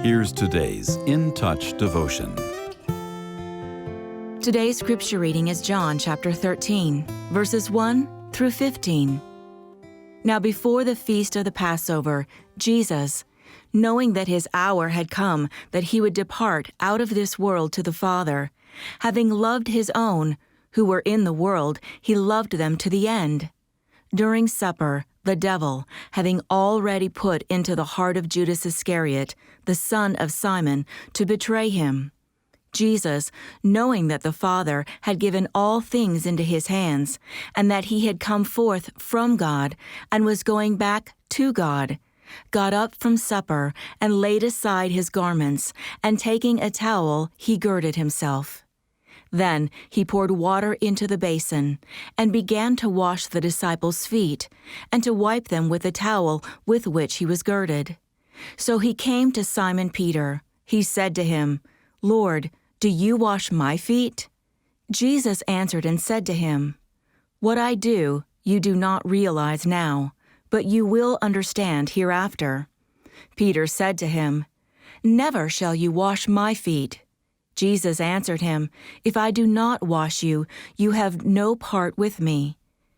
Here's today's In Touch devotion. Today's scripture reading is John chapter 13, verses 1 through 15. Now before the feast of the Passover, Jesus, knowing that his hour had come that he would depart out of this world to the Father, having loved his own, who were in the world, he loved them to the end. During supper, the devil, having already put into the heart of Judas Iscariot, the son of Simon, to betray him. Jesus, knowing that the Father had given all things into his hands, and that he had come forth from God, and was going back to God, got up from supper, and laid aside his garments, and taking a towel, he girded himself. Then he poured water into the basin, and began to wash the disciples' feet, and to wipe them with the towel with which he was girded. So he came to Simon Peter. He said to him, "Lord, do you wash my feet?" Jesus answered and said to him, "What I do, you do not realize now, but you will understand hereafter." Peter said to him, "Never shall you wash my feet." Jesus answered him, "If I do not wash you, you have no part with me."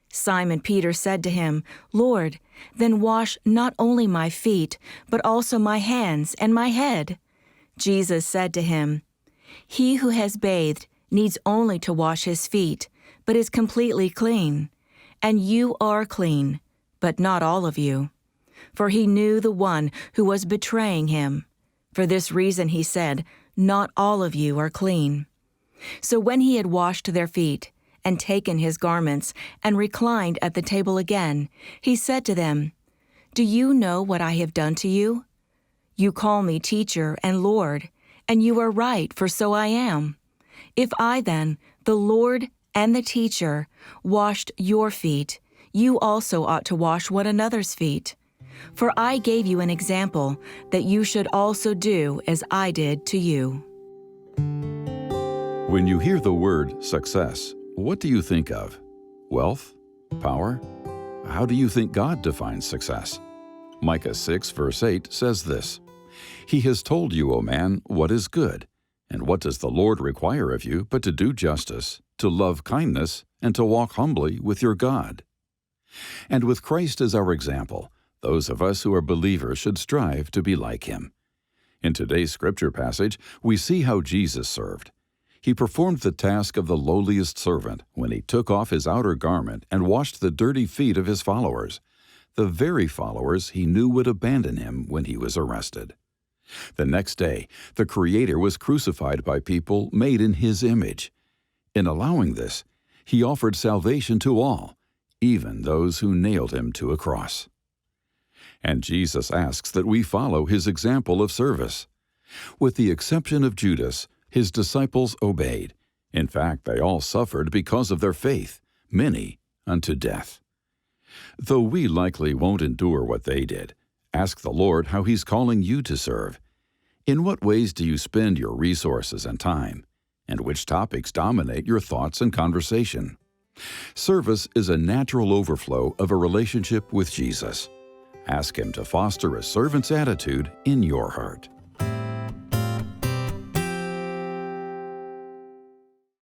Simon Peter said to him, "Lord, then wash not only my feet, but also my hands and my head." Jesus said to him, "He who has bathed needs only to wash his feet, but is completely clean. And you are clean, but not all of you." For he knew the one who was betraying him. For this reason he said, "Not all of you are clean." So when he had washed their feet, and taken his garments, and reclined at the table again, he said to them, "Do you know what I have done to you? You call me teacher and Lord, and you are right, for so I am. If I then, the Lord and the teacher, washed your feet, you also ought to wash one another's feet. For I gave you an example, that you should also do as I did to you." When you hear the word success, what do you think of? Wealth? Power? How do you think God defines success? Micah 6 verse 8 says this, "He has told you, O man, what is good, and what does the Lord require of you but to do justice, to love kindness, and to walk humbly with your God." And with Christ as our example, those of us who are believers should strive to be like him. In today's scripture passage, we see how Jesus served. He performed the task of the lowliest servant when he took off his outer garment and washed the dirty feet of his followers, the very followers he knew would abandon him when he was arrested. The next day, the Creator was crucified by people made in his image. In allowing this, he offered salvation to all, even those who nailed him to a cross. And Jesus asks that we follow his example of service. With the exception of Judas, his disciples obeyed. In fact, they all suffered because of their faith, many unto death. Though we likely won't endure what they did, ask the Lord how he's calling you to serve. In what ways do you spend your resources and time? And which topics dominate your thoughts and conversation? Service is a natural overflow of a relationship with Jesus. Ask him to foster a servant's attitude in your heart.